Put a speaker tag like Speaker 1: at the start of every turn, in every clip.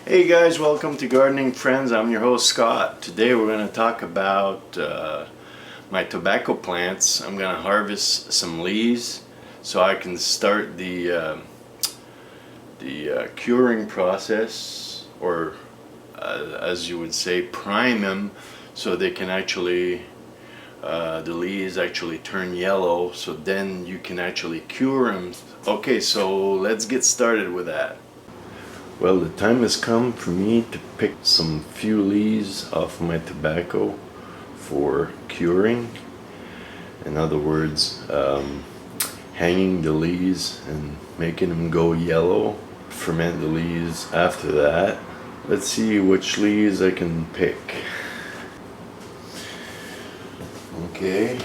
Speaker 1: Hey guys, welcome to Gardening Friends. I'm your host Scott. Today we're going to talk about my tobacco plants. I'm going to harvest some leaves so I can start the curing process, or as you would say, prime them so they can actually, the leaves actually turn yellow, so then you can actually cure them. Okay, so let's get started with that. Well, the time has come for me to pick some few leaves off my tobacco for curing. In other words, hanging the leaves and making them go yellow. Ferment the leaves after that. Let's see which leaves I can pick. Okay,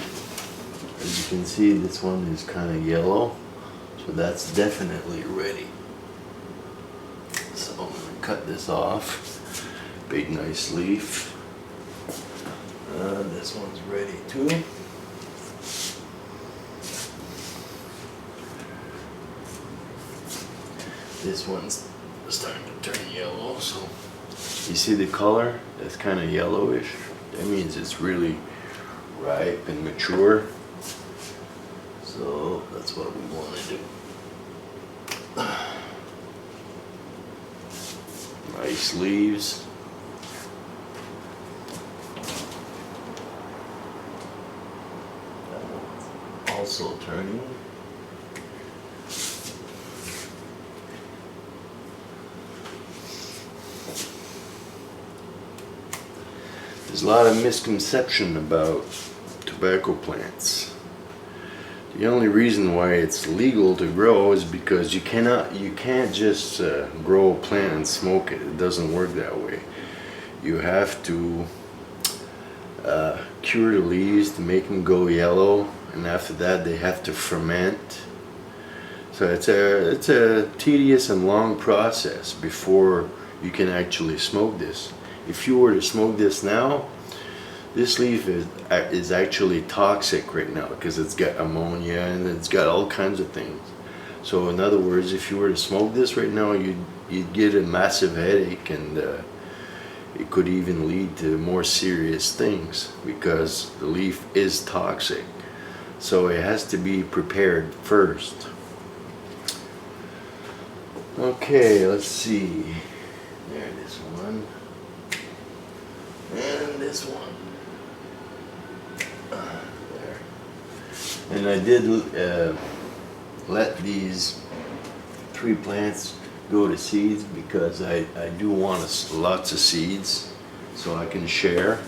Speaker 1: as you can see, this one is kind of yellow, so that's definitely ready. So I'm going to cut this off. Big nice leaf. This one's ready too. This one's starting to turn yellow, so you see the color? That's kind of yellowish. That means it's really ripe and mature. So that's what we want to do. Nice leaves. That one's also turning. There's a lot of misconception about tobacco plants. The only reason why it's legal to grow is because you can't just grow a plant and smoke it. It doesn't work that way. You have to cure the leaves to make them go yellow, and after that they have to ferment. So it's a tedious and long process before you can actually smoke this. If you were to smoke this now, this leaf is actually toxic right now because it's got ammonia and it's got all kinds of things. So in other words, if you were to smoke this right now, you'd get a massive headache, and it could even lead to more serious things because the leaf is toxic. So it has to be prepared first. Okay, let's see. There, this one. And this one. There. And I did let these 3 plants go to seeds because I do want lots of seeds so I can share.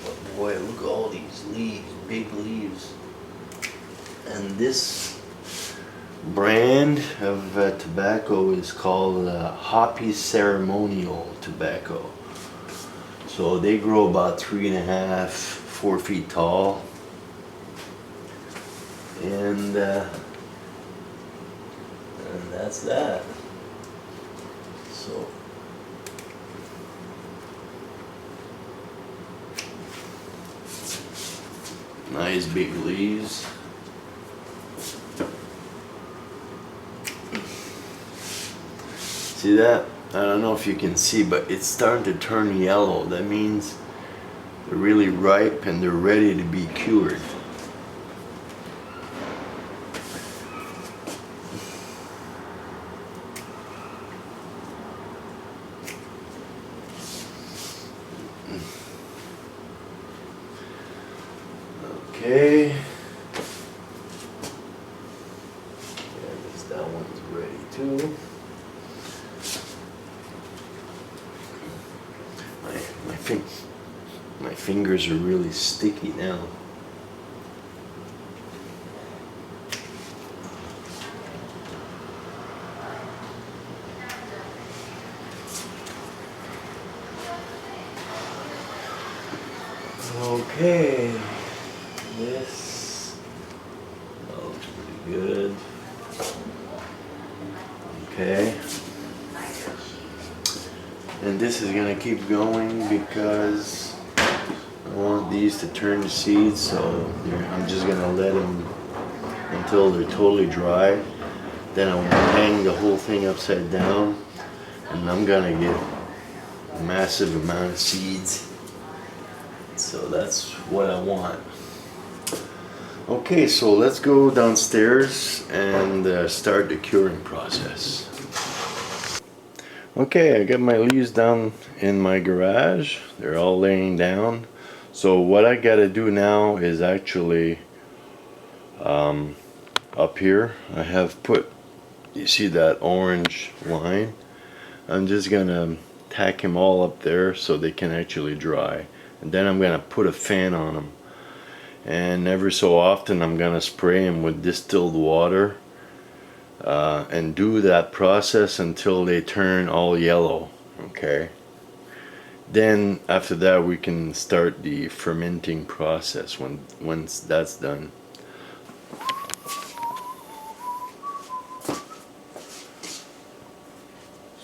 Speaker 1: But boy, look at all these leaves, big leaves. And this brand of tobacco is called Hoppy Ceremonial Tobacco. So they grow about 3.5, 4 feet tall, and that's that. So nice big leaves. See that? I don't know if you can see, but it's starting to turn yellow. That means they're really ripe and they're ready to be cured. Okay. Yeah, I guess that one's ready too. My fingers are really sticky now. Okay, this looks pretty good. Okay. And this is gonna keep going because I want these to turn to seeds, so I'm just gonna let them until they're totally dry. Then I'm gonna hang the whole thing upside down, and I'm gonna get a massive amount of seeds. So that's what I want. Okay, so let's go downstairs and start the curing process. Okay, I got my leaves down in my garage. They're all laying down. So what I gotta do now is actually up here I have put, you see that orange line? I'm just gonna tack them all up there so they can actually dry, and then I'm gonna put a fan on them, and every so often I'm gonna spray them with distilled water and do that process until they turn all yellow. Okay, then after that we can start the fermenting process once that's done.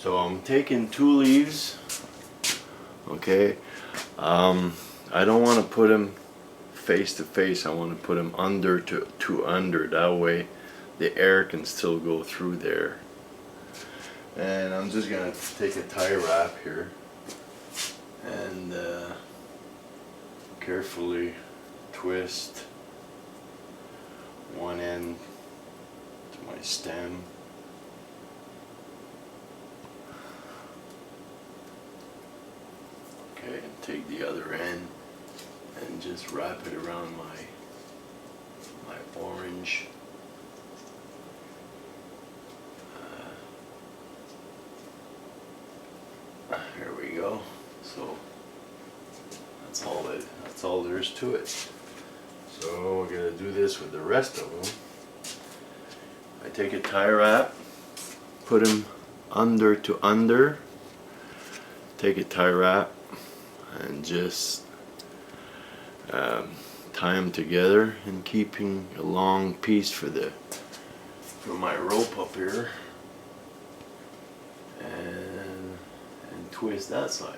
Speaker 1: So I'm taking 2 leaves. Okay, I don't want to put them face to face. I want to put them under to under. That way the air can still go through there. And I'm just gonna take a tie wrap here and carefully twist one end to my stem. Okay, and take the other end and just wrap it around my orange. Here we go. So that's all there is to it. So we're gonna do this with the rest of them. I take a tie wrap, put them under to under. Take a tie wrap and just tie them together, and keeping a long piece for my rope up here, and twist that side.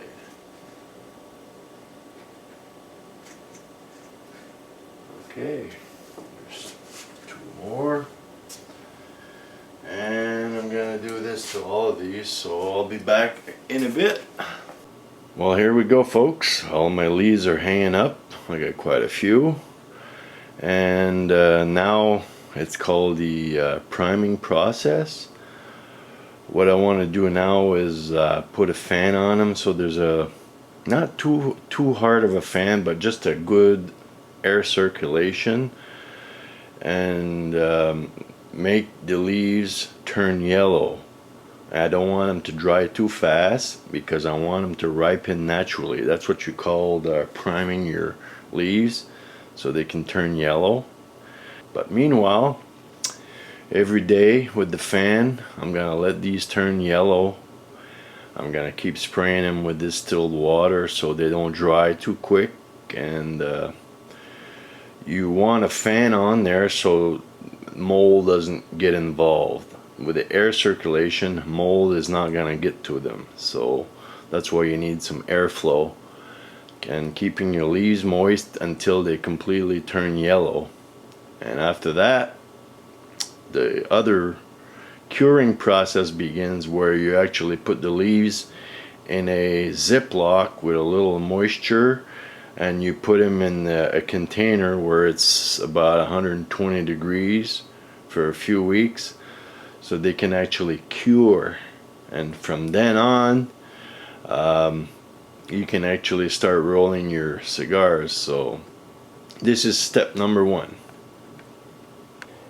Speaker 1: Okay, there's 2 more, and I'm gonna do this to all of these, so I'll be back in a bit. Well, here we go, folks. All my leaves are hanging up. I got quite a few, and now it's called the priming process. What I want to do now is put a fan on them, so there's a not too hard of a fan, but just a good air circulation, and make the leaves turn yellow. I don't want them to dry too fast because I want them to ripen naturally. That's what you call priming your leaves, so they can turn yellow. But meanwhile, every day with the fan, I'm gonna let these turn yellow. I'm gonna keep spraying them with distilled water so they don't dry too quick, and you want a fan on there so mold doesn't get involved. With the air circulation, mold is not gonna get to them, so that's why you need some airflow, and keeping your leaves moist until they completely turn yellow. And after that, the other curing process begins, where you actually put the leaves in a Ziploc with a little moisture, and you put them in a container where it's about 120 degrees for a few weeks, so they can actually cure. And from then on, you can actually start rolling your cigars. So this is step number 1.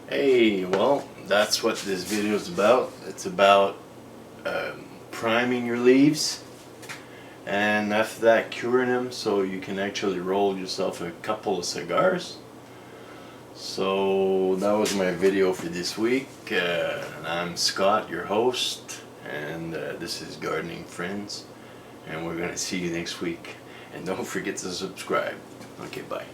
Speaker 1: Hey, well, that's what this video is about. It's about priming your leaves, and after that curing them so you can actually roll yourself a couple of cigars. So that was my video for this week. And I'm Scott, your host, and this is Gardening Friends, and we're gonna see you next week. And don't forget to subscribe. Okay, bye.